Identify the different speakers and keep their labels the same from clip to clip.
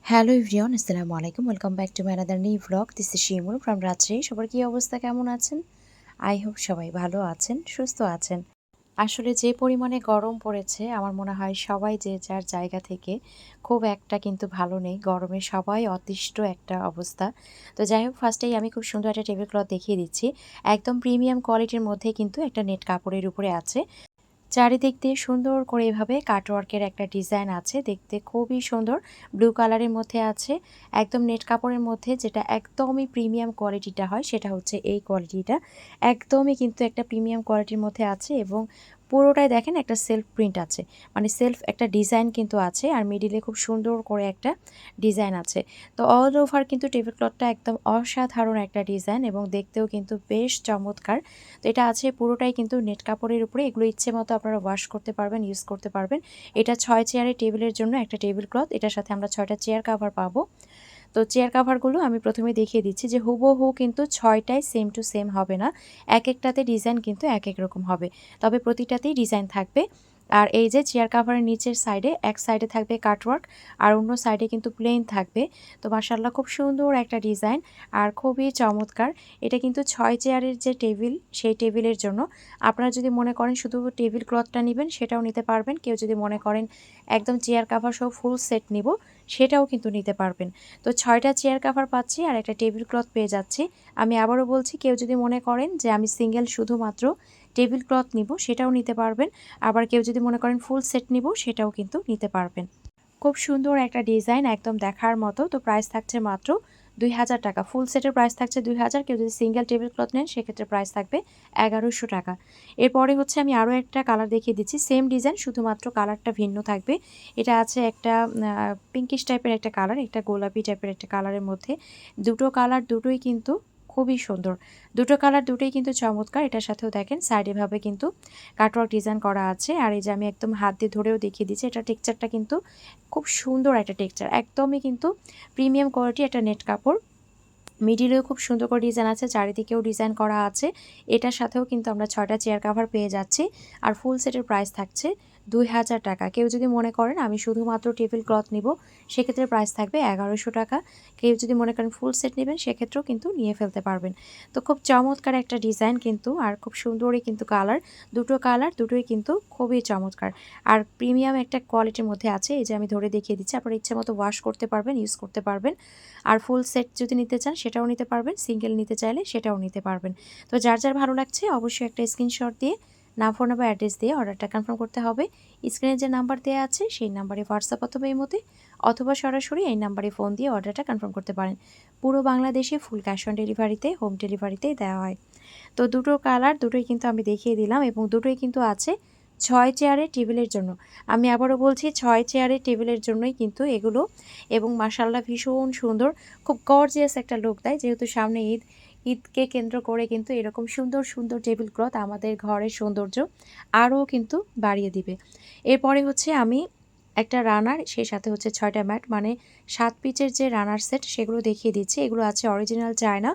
Speaker 1: Hello everyone, আসসালামু আলাইকুম। Welcome back to my another new vlog. This is Shimul from Rajshahi. সবার কী অবস্থা, কেমন আছেন? আই হোপ সবাই ভালো আছেন, সুস্থ আছেন। আসলে যে পরিমাণে গরম পড়েছে, আমার মনে হয় সবাই যে যার জায়গা থেকে খুব একটা কিন্তু ভালো নেই। গরমে সবাই অতিষ্ঠ একটা অবস্থা। তো যাই হোক, ফার্স্টেই আমি খুব সুন্দর একটা টেবিল ক্লথ দেখিয়ে দিচ্ছি। একদম প্রিমিয়াম কোয়ালিটির মধ্যে কিন্তু একটা নেট কাপড়ের উপরে আছে। চারিদিক দিয়ে সুন্দর করে এভাবে কাটওয়ার্কের একটা ডিজাইন আছে, দেখতে খুবই সুন্দর। ব্লু কালারের মধ্যে আছে, একদম নেট কাপড়ের মধ্যে, যেটা একদমই প্রিমিয়াম কোয়ালিটিটা হয় সেটা হচ্ছে এই কোয়ালিটিটা। একদমই কিন্তু একটা প্রিমিয়াম কোয়ালিটির মধ্যে আছে এবং পুরোটাই দেখেন একটা সেলফ প্রিন্ট আছে, মানে সেলফ একটা ডিজাইন কিন্তু আছে, আর মিডিলে খুব সুন্দর করে একটা ডিজাইন আছে। তো অল ওভার কিন্তু টেবিল ক্লথটা একদম অসাধারণ একটা ডিজাইন এবং দেখতেও কিন্তু বেশ চমৎকার। তো এটা আছে পুরোটাই কিন্তু নেট কাপড়ের উপরে। এগুলো ইচ্ছে মতো আপনারা ওয়াশ করতে পারবেন, ইউজ করতে পারবেন। এটা ৬ চেয়ারের টেবিলের জন্য একটা টেবিল ক্লথ। এটার সাথে আমরা ৬টা চেয়ার কাভার পাবো। তো চেয়ার কাভারগুলো আমি প্রথমে দেখিয়ে দিচ্ছি যে হুবহু কিন্তু ৬টাই সেম টু সেম হবে না। একেকটাতে ডিজাইন কিন্তু একেক রকম হবে। তবে প্রতিটাতেই ডিজাইন থাকবে। আর এই যে চেয়ার কাভারের নিচের সাইডে, এক সাইডে থাকবে কাটওয়ার্ক আর অন্য সাইডে কিন্তু প্লেন থাকবে। তো মাশাআল্লাহ খুব সুন্দর একটা ডিজাইন আর খুবই চমৎকার। এটা কিন্তু ৬ চেয়ারের যে টেবিল, সেই টেবিলের জন্য। আপনারা যদি মনে করেন শুধু টেবিল ক্লথটা নিবেন, সেটাও নিতে পারবেন। কেউ যদি মনে করেন একদম চেয়ার কাভার সহ ফুল সেট নিব, সেটাও কিন্তু নিতে পারবেন। তো ৬টা চেয়ার কাভার পাচ্ছি আর একটা টেবিল ক্লথ পেয়ে যাচ্ছি। আমি আবারও বলছি, কেউ যদি মনে করেন যে আমি সিঙ্গেল শুধুমাত্র টেবিল ক্লথ নিব, সেটাও নিতে পারবেন। আবার কেউ যদি মনে করেন ফুল সেট নিব, সেটাও কিন্তু নিতে পারবেন। খুব সুন্দর একটা ডিজাইন, একদম দেখার মতো। তো প্রাইস থাকছে মাত্র ২,০০০ টাকা। ফুল সেটের প্রাইস থাকছে ২,০০০। কেউ যদি সিঙ্গেল টেবিল ক্লথ নেন, সেক্ষেত্রে প্রাইস থাকবে ১১০০ টাকা। এরপরে হচ্ছে আমি আরও একটা কালার দেখিয়ে দিচ্ছি, সেম ডিজাইন, শুধুমাত্র কালারটা ভিন্ন থাকবে। এটা আছে একটা পিঙ্কিশ টাইপের একটা কালার, একটা গোলাপি টাইপের একটা কালারের মধ্যে। দুটো কালার দুটোই কিন্তু খুবই সুন্দর। দুটো কালার দুটোই কিন্তু চমৎকার। এটার সাথেও দেখেন সাইডে ভাবে কিন্তু কাটওয়ার্ক ডিজাইন করা আছে। আর এই যে আমি একদম হাত দিয়ে ধরেও দেখিয়ে দিচ্ছি, এটা টেক্সচারটা কিন্তু খুব সুন্দর একটা টেক্সচার, একদমই কিন্তু প্রিমিয়াম কোয়ালিটি একটা নেট কাপড়। মিডিলেও খুব সুন্দর করে ডিজাইন আছে, চারিদিকেও ডিজাইন করা আছে। এটার সাথেও কিন্তু আমরা ৬টা চেয়ার কাভার পেয়ে যাচ্ছি। আর ফুল সেটের প্রাইস থাকছে ২,০০০ টাকা। কেউ যদি মনে করেন আমি শুধুমাত্র টেবিল ক্লথ নিব, সেক্ষেত্রে প্রাইস থাকবে ১১০০ টাকা। কেউ যদি মনে করেন ফুল সেট নেবেন, সেক্ষেত্রেও কিন্তু নিয়ে ফেলতে পারবেন। তো খুব চমৎকার একটা ডিজাইন কিন্তু, আর খুব সুন্দরই কিন্তু কালার দুটোই কিন্তু খুবই চমৎকার আর প্রিমিয়াম একটা কোয়ালিটির মধ্যে আছে। এই যে আমি ধরে দেখিয়ে দিচ্ছি, আপনারা ইচ্ছে মতো ওয়াশ করতে পারবেন, ইউজ করতে পারবেন। আর ফুল সেট যদি নিতে চান, সেটাও নিতে পারবেন। সিঙ্গেল নিতে চাইলে সেটাও নিতে পারবেন। তো যার যার ভালো লাগছে অবশ্যই একটা স্ক্রিনশট দিয়ে নাম, ফোন নাম্বার, অ্যাড্রেস দিয়ে অর্ডারটা কনফার্ম করতে হবে। স্ক্রিনে যে নাম্বার দেওয়া আছে, সেই নাম্বারে হোয়াটসঅ্যাপ অথবা ইমোতে অথবা সরাসরি এই নাম্বারে ফোন দিয়ে অর্ডারটা কনফার্ম করতে পারেন। পুরো বাংলাদেশে ফুল ক্যাশ অন ডেলিভারিতে, হোম ডেলিভারিতেই দেওয়া হয়। তো দুটো কালার দুটোই কিন্তু আমি দেখিয়ে দিলাম এবং দুটোই কিন্তু আছে ৬ চেয়ারের টেবিলের জন্য। আমি আবারও বলছি, ৬ চেয়ারের টেবিলের জন্যই কিন্তু এগুলো। এবং মাশাআল্লাহ ভীষণ সুন্দর, খুব গর্জিয়াস একটা লুক দেয়। যেহেতু সামনে ঈদ, ঈদকে কেন্দ্র করে কিন্তু এরকম সুন্দর সুন্দর টেবিল ক্লথ আমাদের ঘরের সৌন্দর্য আরও কিন্তু বাড়িয়ে দিবে। এরপরে হচ্ছে আমি একটা রানার, সেই সাথে হচ্ছে ৬টা ম্যাট, মানে ৭ পিচের যে রানার সেট, সেগুলো দেখিয়ে দিচ্ছি। এগুলো আছে অরিজিনাল চায়না,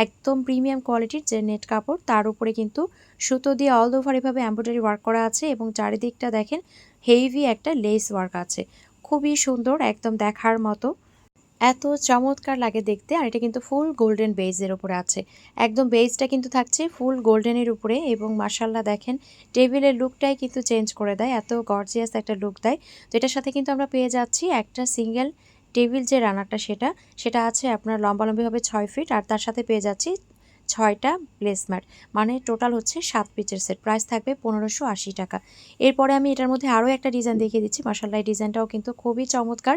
Speaker 1: একদম প্রিমিয়াম কোয়ালিটির যে নেট কাপড়, তার উপরে কিন্তু সুতো দিয়ে অল ওভার এভাবে এমব্রয়ডারি ওয়ার্ক করা আছে এবং চারিদিকটা দেখেন হেভি একটা লেস ওয়ার্ক আছে। খুবই সুন্দর, একদম দেখার মতো, এত চমৎকার লাগে দেখতে। আর এটা কিন্তু ফুল গোল্ডেন বেজের উপরে আছে, একদম বেজটা কিন্তু থাকছে ফুল গোল্ডেনের উপরে। এবং মাশাআল্লাহ দেখেন টেবিলের লুকটাই কিন্তু চেঞ্জ করে দেয়, এত গর্জিয়াস একটা লুক দেয়। তো এটার সাথে কিন্তু আমরা পেয়ে যাচ্ছি একটা সিঙ্গেল টেবিল যে রানারটা, সেটা আছে আপনার লম্বালম্বিভাবে ৬ ফিট, আর তার সাথে পেয়ে যাচ্ছি ৬টা প্লেসম্যাট, মানে টোটাল হচ্ছে ৭ পিচের সেট। প্রাইস থাকবে ১৫৮০ টাকা। এরপরে আমি এটার মধ্যে আরও একটা ডিজাইন দেখিয়ে দিচ্ছি। মাশাআল্লাহ এই ডিজাইনটাও কিন্তু খুবই চমৎকার।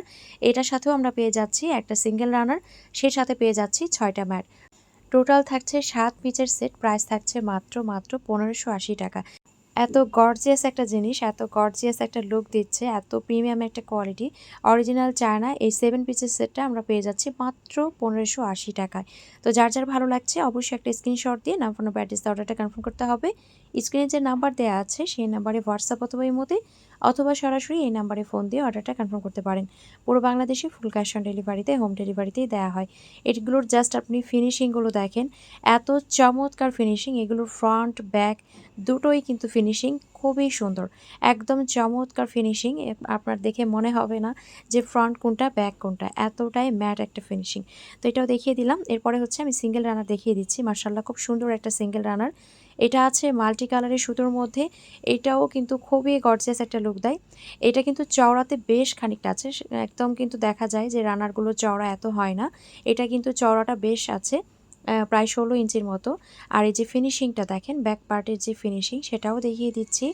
Speaker 1: এটার সাথেও আমরা পেয়ে যাচ্ছি একটা সিঙ্গেল রানার, সেই সাথে পেয়ে যাচ্ছি ৬টা ম্যাট। টোটাল থাকছে ৭ পিচের সেট। প্রাইস থাকছে মাত্র ১৫৮০ টাকা। এত গর্জিয়াস একটা জিনিস, এত গর্জিয়াস একটা লুক দিচ্ছে, এত প্রিমিয়াম একটা কোয়ালিটি, অরিজিনাল চায়না। এই 7 পিসের সেটটা আমরা পেয়ে যাচ্ছি মাত্র ১৫৮০ টাকায়। তো যার যার ভালো লাগছে অবশ্যই একটা স্ক্রিনশট দিয়ে নাম, ফোন নাম্বার, অ্যাড্রেস দিয়ে অর্ডারটা কনফার্ম করতে হবে। স্ক্রিনে যে নাম্বার দেওয়া আছে, সেই নাম্বারে হোয়াটসঅ্যাপ অথবা ইমোতে অথবা সরাসরি এই নাম্বারে ফোন দিয়ে অর্ডারটা কনফার্ম করতে পারেন। পুরো বাংলাদেশে ফুল ক্যাশ অন ডেলিভারিতে, হোম ডেলিভারিতেই দেওয়া হয়। এগুলোর জাস্ট আপনি ফিনিশিংগুলো দেখেন, এত চমৎকার ফিনিশিং। এগুলোর ফ্রন্ট ব্যাক দুটোই কিন্তু ফিনিশিং খুবই সুন্দর, একদম চমৎকার ফিনিশিং। আপনার দেখে মনে হবে না যে ফ্রন্ট কোনটা ব্যাক কোনটা, এতটাই ম্যাট একটা ফিনিশিং। তো এটাও দেখিয়ে দিলাম। এরপরে হচ্ছে আমি সিঙ্গেল রানার দেখিয়ে দিচ্ছি। মার্শাল্লাহ খুব সুন্দর একটা সিঙ্গেল রানার। এটা আছে মাল্টি কালারের সুতোর মধ্যে। এটাও কিন্তু খুবই গর্জিয়াস একটা লুক দেয়। এটা কিন্তু চওড়াতে বেশ খানিকটা আছে, একদম কিন্তু দেখা যায় যে রানারগুলো চওড়া এত হয় না। এটা কিন্তু চওড়াটা বেশ আছে, প্রায় 16 ইঞ্চির মতো। আর এই যে ফিনিশিংটা দেখেন, ব্যাক পার্টের যে ফিনিশিং সেটাও দেখিয়ে দিচ্ছি,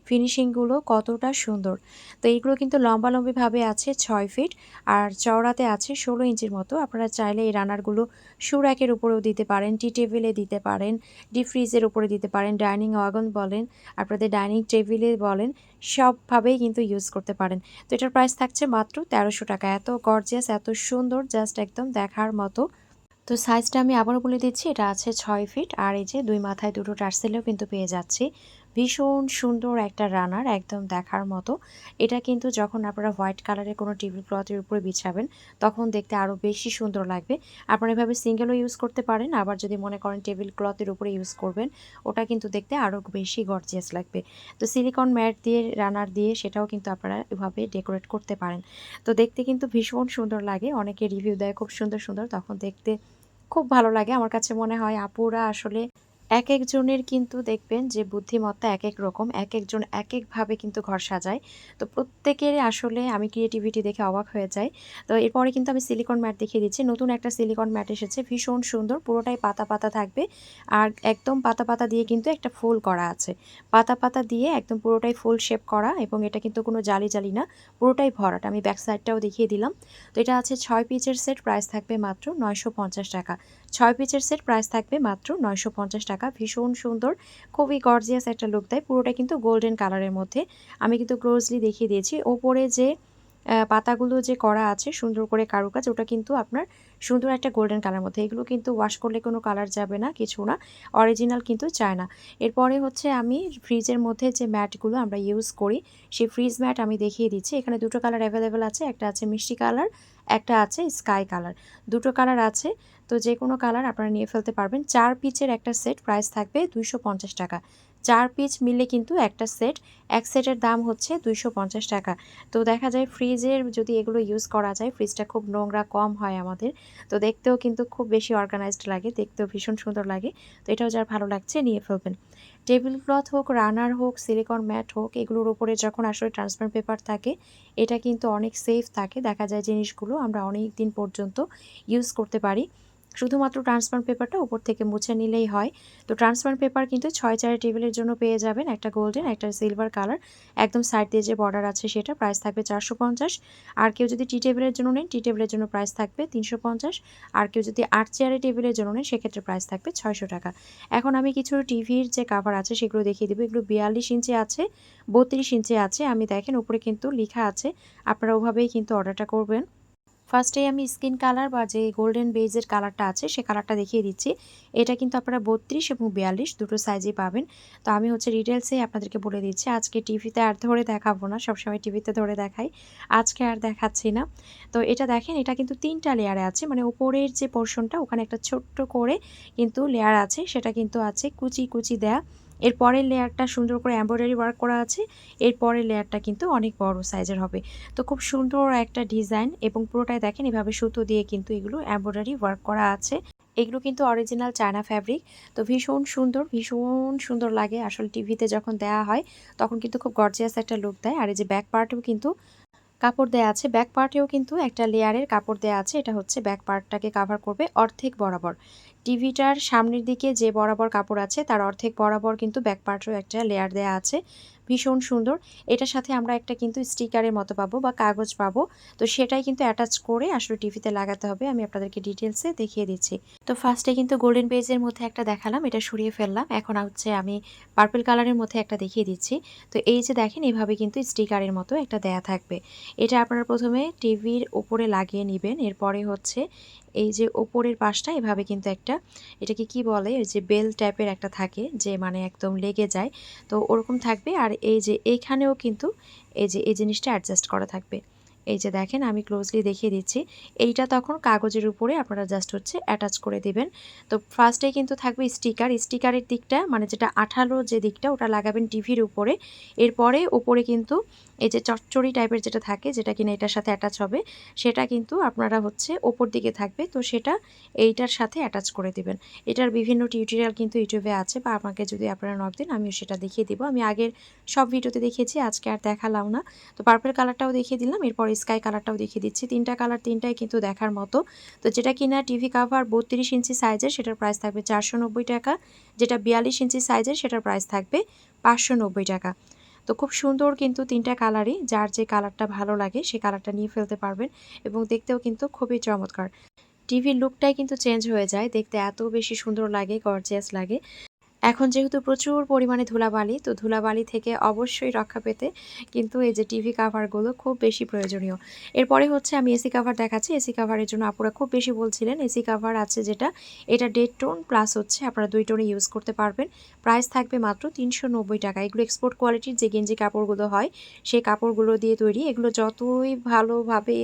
Speaker 1: ফিনিশিংগুলো কতটা সুন্দর। তো এইগুলো কিন্তু লম্বালম্বিভাবে আছে 6 ফিট, আর চওড়াতে আছে 16 ইঞ্চির মতো। আপনারা চাইলে এই রানারগুলো শু র্যাকের উপরেও দিতে পারেন, টি টেবিলে দিতে পারেন, ডিপ ফ্রিজের উপরে দিতে পারেন, ডাইনিং ওয়াগন বলেন, আপনাদের ডাইনিং টেবিলে বলেন, সবভাবেই কিন্তু ইউজ করতে পারেন। তো এটার প্রাইস থাকছে মাত্র 1300 টাকা। এত গর্জিয়াস, এত সুন্দর, জাস্ট একদম দেখার মতো। তো সাইজটা আমি আবারও বলে দিচ্ছি, এটা আছে 6 ফিট, আর এই যে 2 মাথায় দুটো টার্সেলেও কিন্তু পেয়ে যাচ্ছি। ভীষণ সুন্দর একটা রানার, একদম দেখার মতো। এটা কিন্তু যখন আপনারা হোয়াইট কালারের কোনো টেবিল ক্লথের উপরে বিছাবেন তখন দেখতে আরও বেশি সুন্দর লাগবে। আপনারা এভাবে সিঙ্গেলও ইউজ করতে পারেন, আবার যদি মনে করেন টেবিল ক্লথের উপরে ইউজ করবেন, ওটা কিন্তু দেখতে আরও বেশি গর্জিয়াস লাগবে। তো সিলিকন ম্যাট দিয়ে রানার দিয়ে সেটাও কিন্তু আপনারা এভাবে ডেকোরেট করতে পারেন। তো দেখতে কিন্তু ভীষণ সুন্দর লাগে। অনেকে রিভিউ দেয় খুব সুন্দর সুন্দর, তখন দেখতে খুব ভালো লাগে। আমার কাছে মনে হয় আপুরা আসলে একেকজনের কিন্তু দেখবেন যে বুদ্ধিমত্তা একেক রকম, একেকজন একেকভাবে কিন্তু ঘর সাজায়। তো প্রত্যেকেরই আসলে আমি ক্রিয়েটিভিটি দেখে অবাক হয়ে যাই। তো এরপরে কিন্তু আমি সিলিকন ম্যাট দেখিয়ে দিচ্ছি। নতুন একটা সিলিকন ম্যাট এসেছে, ভীষণ সুন্দর, পুরোটাই পাতা পাতা থাকবে। আর একদম পাতা পাতা দিয়ে কিন্তু একটা ফুল করা আছে। পাতা পাতা দিয়ে একদম পুরোটাই ফুল শেপ করা, এবং এটা কিন্তু কোনো জালি জালি না, পুরোটাই ভরাট। আমি ব্যাক সাইডটাও দেখিয়ে দিলাম। তো এটা আছে 6 পিচের সেট, প্রাইস থাকবে মাত্র 950 টাকা। 6 পিচের সেট, প্রাইস থাকবে মাত্র 950 টাকা। ভীষণ সুন্দর, খুবই গর্জিয়াস একটা লুক দেয়। পুরোটা কিন্তু গোল্ডেন কালারের মধ্যে। আমি কিন্তু ক্লোজলি দেখিয়ে দিয়েছি। ওপরে যে পাতাগুলো যে করা আছে সুন্দর করে কারুকাজ, ওটা কিন্তু আপনার সুন্দর একটা গোল্ডেন কালার মধ্যে। এগুলো কিন্তু ওয়াশ করলে কোনো কালার যাবে না, কিছু না, অরিজিনাল কিন্তু চায় না। এরপরে হচ্ছে আমি ফ্রিজের মধ্যে যে ম্যাটগুলো আমরা ইউজ করি সেই ফ্রিজ ম্যাট আমি দেখিয়ে দিচ্ছি। এখানে দুটো কালার অ্যাভেলেবেল আছে, একটা আছে মিষ্টি কালার, একটা আছে স্কাই কালার। দুটো কালার আছে, তো যে কোনো কালার আপনারা নিয়ে ফেলতে পারবেন। 4 পিচের একটা সেট, প্রাইস থাকবে 250 টাকা। 4 পিচ মিলে কিন্তু একটা সেট, এক সেটের দাম হচ্ছে 250 টাকা। তো দেখা যায় ফ্রিজের যদি এগুলো ইউজ করা যায়, ফ্রিজটা খুব নোংরা কম হয় আমাদের। তো দেখতেও কিন্তু খুব বেশি অর্গানাইজড লাগে, দেখতেও ভীষণ সুন্দর লাগে। তো এটাও যার ভালো লাগছে নিয়ে ফেলবেন। টেবিল ক্লথ হোক, রানার হোক, সিলিকন ম্যাট হোক, এগুলোর উপরে যখন আসলে ট্রান্সপারেন্ট পেপার থাকে, এটা কিন্তু অনেক সেফ থাকে। দেখা যায় জিনিসগুলো আমরা অনেক দিন পর্যন্ত ইউজ করতে পারি। শুধুমাত্র ট্রান্সপারেন্ট পেপারটা উপর থেকে মুছে নিলেই হয়। তো ট্রান্সপারেন্ট পেপার কিন্তু 6 টেবিলের জন্য পেয়ে যাবেন, একটা গোল্ডেন, একটা সিলভার কালার, একদম সাইড দিয়ে যে বর্ডার আছে সেটা, প্রাইস থাকবে 450। আর কেউ যদি টি টেবিলের জন্য নেন, টি টেবিলের জন্য প্রাইস থাকবে 350। আর কেউ যদি 8 চেয়ারের টেবিলের জন্য নেন, সেক্ষেত্রে প্রাইস থাকবে 600 টাকা। এখন আমি কিছু টিভির যে কাভার আছে সেগুলো দেখিয়ে দেবো। এগুলো 42 ইঞ্চি আছে, 32 ইঞ্চি আছে। আমি দেখেন উপরে কিন্তু লেখা আছে, আপনারা ওভাবেই কিন্তু অর্ডারটা করবেন। ফার্স্টেই আমি স্কিন কালার বা যে গোল্ডেন বেজের কালারটা আছে সে কালারটা দেখিয়ে দিচ্ছি। এটা কিন্তু আপনারা 32 এবং 42 দুটো সাইজেই পাবেন। তো আমি হচ্ছে ডিটেলসেই আপনাদেরকে বলে দিচ্ছি। আজকে টিভিতে আর ধরে দেখাবো না, সবসময় টিভিতে ধরে দেখাই, আজকে আর দেখাচ্ছি না। তো এটা দেখেন, এটা কিন্তু 3টা লেয়ারে আছে, মানে উপরের যে পোর্শনটা ওখানে একটা ছোট্ট করে কিন্তু লেয়ার আছে, সেটা কিন্তু আছে কুচি কুচি দেয়া। এর পরের লেয়ারটা সুন্দর করে এমব্রয়ডারি ওয়ার্ক করা আছে, এর পরের লেয়ারটা কিন্তু অনেক বড় সাইজের হবে। তো খুব সুন্দর একটা ডিজাইন, এবং পুরোটাই দেখেন এভাবে সুতো দিয়ে কিন্তু এগুলো এমব্রয়ডারি ওয়ার্ক করা আছে। এগুলো কিন্তু অরিজিনাল চায়না ফ্যাব্রিক। তো ভীষণ সুন্দর, ভীষণ সুন্দর লাগে আসলে টিভিতে যখন দেওয়া হয়, তখন কিন্তু খুব গর্জিয়াস একটা লুক দেয়। আর এই যে ব্যাক পার্টেও কিন্তু কাপড় দেয়া আছে, ব্যাক পার্টেও কিন্তু একটা লেয়ারের কাপড় দেয়া আছে। এটা হচ্ছে ব্যাক পার্টটাকে কাভার করবে অর্ধেক বরাবর। টিভিটার সামনের দিকে যে বরাবর কাপড় আছে তার অর্ধেক বরাবর কিন্তু ব্যাক পার্টেও একটা লেয়ার দেয়া আছে। ভীষণ সুন্দর। এটার সাথে আমরা একটা কিন্তু স্টিকারের মতো পাবো বা কাগজ পাবো। তো সেটাই কিন্তু অ্যাটাচ করে আসলে টিভিতে লাগাতে হবে। আমি আপনাদেরকে ডিটেলসে দেখিয়ে দিচ্ছি। তো ফার্স্টে কিন্তু গোল্ডেন বেজের মধ্যে একটা দেখালাম, এটা সরিয়ে ফেললাম। এখন হচ্ছে আমি পার্পল কালারের মধ্যে একটা দেখিয়ে দিচ্ছি। তো এই যে দেখেন, এভাবে কিন্তু স্টিকারের মতো একটা দেয়া থাকবে। এটা আপনারা প্রথমে টিভির উপরে লাগিয়ে নেবেন। এরপরে হচ্ছে এই যে ওপরের পাশটা এভাবে কিন্তু একটা, এটাকে কি বলে, ওই যে বেল টাইপের একটা থাকে যে মানে একদম লেগে যায়, তো ওরকম থাকবে। আর এই যে এইখানেও কিন্তু এই যে এই জিনিসটা অ্যাডজাস্ট করা থাকবে। এই যে দেখেন আমি ক্লোজলি দেখিয়ে দিচ্ছি, এইটা তখন কাগজের উপরে আপনারা জাস্ট হচ্ছে অ্যাটাচ করে দিবেন। তো ফার্স্টেই কিন্তু থাকবে স্টিকারের দিকটা মানে যেটা আঠালো যে দিকটা ওটা লাগাবেন টিভির উপরে। এরপরে উপরে কিন্তু এই যে চচ্চড়ি টাইপের যেটা থাকে, যেটা কিনা এটার সাথে অ্যাটাচ হবে, সেটা কিন্তু আপনারা হচ্ছে ওপর দিকে থাকবে, তো সেটা এইটার সাথে অ্যাটাচ করে দিবেন। এটার বিভিন্ন টিউটোরিয়াল কিন্তু ইউটিউবে আছে, বা আমাকে যদি আপনারা নক দেন আমিও সেটা দেখিয়ে দিব। আমি আগের সব ভিডিওতে দেখিয়েছি, আজকে আর দেখালাম না। তো পার্পল কালারটাও দেখিয়ে দিলাম, এরপর স্কাই কালারটাও দেখিয়ে দিচ্ছি। তিনটা কালার তিনটাই কিন্তু দেখার মতো। তো যেটা কিনা টিভি কাভার 32 ইঞ্চি সাইজের সেটার প্রাইস থাকবে 490 টাকা, যেটা 42 ইঞ্চি সাইজের সেটার প্রাইস থাকবে 590 টাকা। তো খুব সুন্দর কিন্তু তিনটা কালারই, যার যে কালারটা ভালো লাগে সে কালারটা নিয়ে ফেলতে পারবেন, এবং দেখতেও কিন্তু খুবই চমৎকার। টিভির লুকটাই কিন্তু চেঞ্জ হয়ে যায়, দেখতে এত বেশি সুন্দর লাগে, গর্জিয়াস লাগে। এখন যেহেতু প্রচুর পরিমাণে ধুলাবালি, তো ধুলাবালি থেকে অবশ্যই রক্ষা পেতে কিন্তু এই যে টিভি কাভারগুলো খুব বেশি প্রয়োজনীয়। এরপরে হচ্ছে আমি এসি কাভার দেখাচ্ছি। এসি কাভারের জন্য আপুরা খুব বেশি বলছিলেন। এসি কাভার আছে যেটা, এটা ডেড টোন প্লাস হচ্ছে আপনারা 2 টোনে ইউজ করতে পারবেন। প্রাইস থাকবে মাত্র 390 টাকা। এগুলো এক্সপোর্ট কোয়ালিটির যে গেঞ্জি কাপড়গুলো হয় সেই কাপড়গুলো দিয়ে তৈরি। এগুলো যতই ভালোভাবে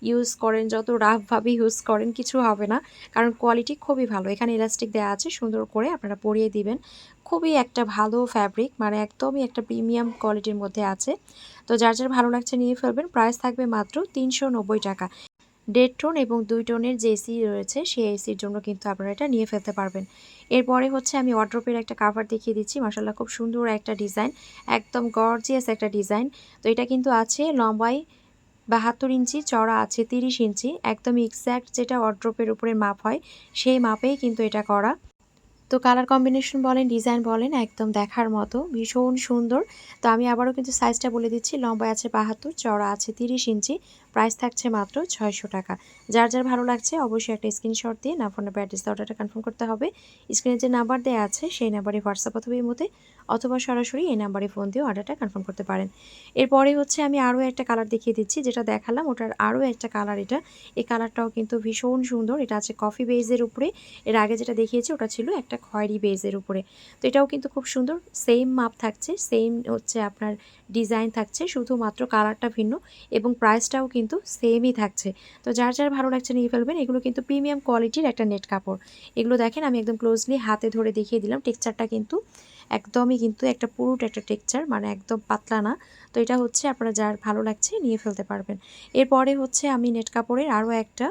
Speaker 1: ইউজ করেন, যত রাফভাবে ইউজ করেন কিছু হবে না, কারণ কোয়ালিটি খুবই ভালো। এখানে ইলাস্টিক দেওয়া আছে, সুন্দর করে আপনারা পরিয়ে দিবেন। খুবই একটা ভালো ফ্যাব্রিক, মানে একদমই একটা প্রিমিয়াম কোয়ালিটির মধ্যে আছে। তো যার যার ভালো লাগছে নিয়ে ফেলবেন। প্রাইস থাকবে মাত্র 390 টাকা। দেড় টোন এবং 2 টোনের যে এসি রয়েছে সেই এসির জন্য কিন্তু আপনারা এটা নিয়ে ফেলতে পারবেন। এরপরে হচ্ছে আমি ওয়ার্ড্রোবের একটা কাভার দেখিয়ে দিচ্ছি। মাশাআল্লাহ খুব সুন্দর একটা ডিজাইন, একদম গর্জিয়াস একটা ডিজাইন। তো এটা কিন্তু আছে লম্বায় 72 ইঞ্চি, চড়া আছে 30 ইঞ্চি, একদম এক্স্যাক্ট যেটা ওয়ার্ড্রোবের উপরে মাপ হয় সেই মাপেই কিন্তু এটা করা। তো কালার কম্বিনেশন বলেন, ডিজাইন বলেন, একদম দেখার মতো, ভীষণ সুন্দর। তো আমি আবারও কিন্তু সাইজটা বলে দিচ্ছি, লম্বায় আছে 72, চওড়া আছে 30 ইঞ্চি, প্রাইস থাকছে মাত্র 600 টাকা। যার যার ভালো লাগছে অবশ্যই একটা স্ক্রিনশট দিয়ে না ফোনে অ্যাড্রেস অর্ডারটা কনফার্ম করতে হবে। স্ক্রিনে যে নাম্বার দেওয়া আছে সেই নাম্বারে হোয়াটসঅ্যাপ অথবা ইমোতে অথবা সরাসরি এই নাম্বারে ফোন দিয়ে অর্ডারটা কনফার্ম করতে পারেন। এরপরে হচ্ছে আমি আরও একটা কালার দেখিয়ে দিচ্ছি, যেটা দেখালাম ওটার আরও একটা কালার এটা। এই কালারটাও কিন্তু ভীষণ সুন্দর। এটা আছে কফি বেজের উপরে, এর আগে যেটা দেখিয়েছি ওটা ছিল একটা খয়েরি বেজের উপরে। তো এটাও কিন্তু খুব সুন্দর, সেম মাপ থাকছে, সেম হচ্ছে আপনার ডিজাইন থাকছে, শুধুমাত্র কালারটা ভিন্ন এবং প্রাইসটাও কিন্তু সেমই থাকছে। তো যার যার ভালো লাগছে নিয়ে ফেলবেন। এগুলো কিন্তু প্রিমিয়াম কোয়ালিটির একটা নেট কাপড়। এগুলো দেখেন আমি একদম ক্লোজলি হাতে ধরে দেখিয়ে দিলাম। টেক্সচারটা কিন্তু একদমই কিন্তু একটা পুরুট একটা টেক্সচার, মানে একদম পাতলা না। তো এটা হচ্ছে আপনারা যার ভালো লাগছে নিয়ে ফেলতে পারবেন। এরপরে হচ্ছে আমি নেট কাপড়ের আরও একটা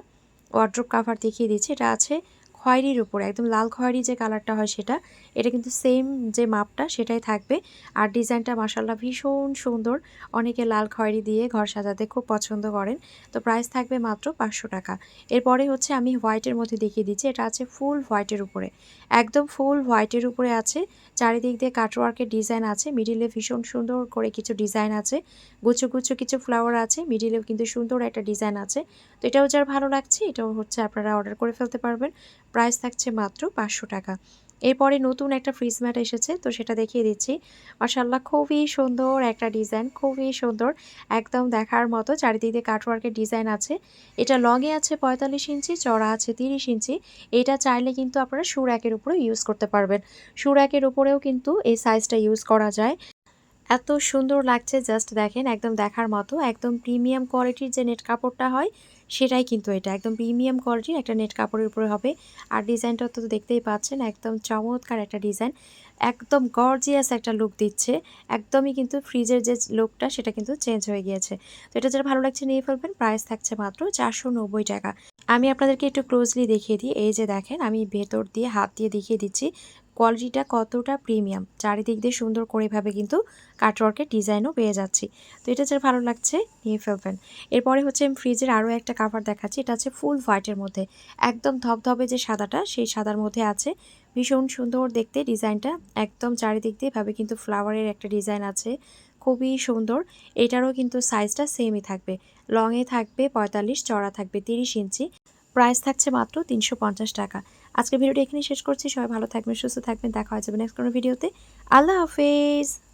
Speaker 1: ওয়ার্ড্রোব কাভার দেখিয়ে দিচ্ছি। এটা আছে খয়েরির উপরে, একদম লাল খয়েরি যে কালারটা হয় সেটা। এটা কিন্তু সেম যে মাপটা সেটাই থাকবে। আর ডিজাইনটা মাশাআল্লাহ ভীষণ সুন্দর। অনেকে লাল খয়েরি দিয়ে ঘর সাজাতে খুব পছন্দ করেন। তো প্রাইস থাকবে মাত্র 500 টাকা। এরপরে হচ্ছে আমি হোয়াইটের মধ্যে দেখিয়ে দিচ্ছি। এটা আছে ফুল হোয়াইটের উপরে, একদম ফুল হোয়াইটের উপরে আছে। চারিদিক দিয়ে কাটওয়ার্কের ডিজাইন আছে, মিডিলে ভীষণ সুন্দর করে কিছু ডিজাইন আছে, গুচ্ছ গুচ্ছ কিছু ফ্লাওয়ার আছে, মিডিলেও কিন্তু সুন্দর একটা ডিজাইন আছে। তো এটাও যার ভালো লাগছে এটাও হচ্ছে আপনারা অর্ডার করে ফেলতে পারবেন। প্রাইস থাকছে মাত্র 500 টাকা। এরপরে নতুন একটা ফ্রিজ ম্যাট এসেছে, তো সেটা দেখিয়ে দিচ্ছি। মাশাআল্লাহ খুবই সুন্দর একটা ডিজাইন, খুবই সুন্দর, একদম দেখার মতো। চারিদিকে দিয়ে কাটওয়ার্কের ডিজাইন আছে। এটা লংয়ে আছে 45 ইঞ্চি, চড়া আছে 30 ইঞ্চি। এটা চাইলে কিন্তু আপনারা শু র্যাকের উপরে ইউজ করতে পারবেন। শু র্যাকের উপরেও কিন্তু এই সাইজটা ইউজ করা যায়। এত সুন্দর লাগছে, জাস্ট দেখেন, একদম দেখার মতো। একদম প্রিমিয়াম কোয়ালিটির যে নেট কাপড়টা হয় সেটাই কিন্তু এটা একদম প্রিমিয়াম কোয়ালিটির একটা নেট কাপড়ের উপরে হবে। আর ডিজাইনটা তো দেখতেই পাচ্ছেন, একদম চমৎকার একটা ডিজাইন, একদম গর্জিয়াস একটা লুক দিচ্ছে। একদমই কিন্তু ফ্রিজের যে লুকটা সেটা কিন্তু চেঞ্জ হয়ে গিয়েছে। তো এটা যারা ভালো লাগছে নিয়ে ফেলবেন। প্রাইস থাকছে মাত্র 490 টাকা। আমি আপনাদেরকে একটু ক্লোজলি দেখিয়ে দিই। এই যে দেখেন, আমি ভেতর দিয়ে হাত দিয়ে দেখিয়ে দিচ্ছি কোয়ালিটিটা কতটা প্রিমিয়াম। চারিদিক দিয়ে সুন্দর করে এভাবে কিন্তু কাটওয়ার্কের ডিজাইনও পেয়ে যাচ্ছি। তো এটা যার ভালো লাগছে নিয়ে ফেলবেন। এরপরে হচ্ছে আমি ফ্রিজের আরও একটা কাভার দেখাচ্ছি। এটা আছে ফুল হোয়াইটের মধ্যে, একদম ধবধবে যে সাদাটা সেই সাদার মধ্যে আছে। ভীষণ সুন্দর দেখতে ডিজাইনটা, একদম চারিদিক দিয়ে এভাবে কিন্তু ফ্লাওয়ারের একটা ডিজাইন আছে, খুবই সুন্দর। এটারও কিন্তু সাইজটা সেমই থাকবে, লংয়ে থাকবে 45, চড়া থাকবে 30 ইঞ্চি। প্রাইস থাকছে মাত্র 350 টাকা। আজকের ভিডিওটা এখানেই শেষ করছি। সবাই ভালো থাকবেন, সুস্থ থাকবেন, দেখা হয়ে যাবে নেক্সট কোনো ভিডিওতে। আল্লাহ হাফেজ।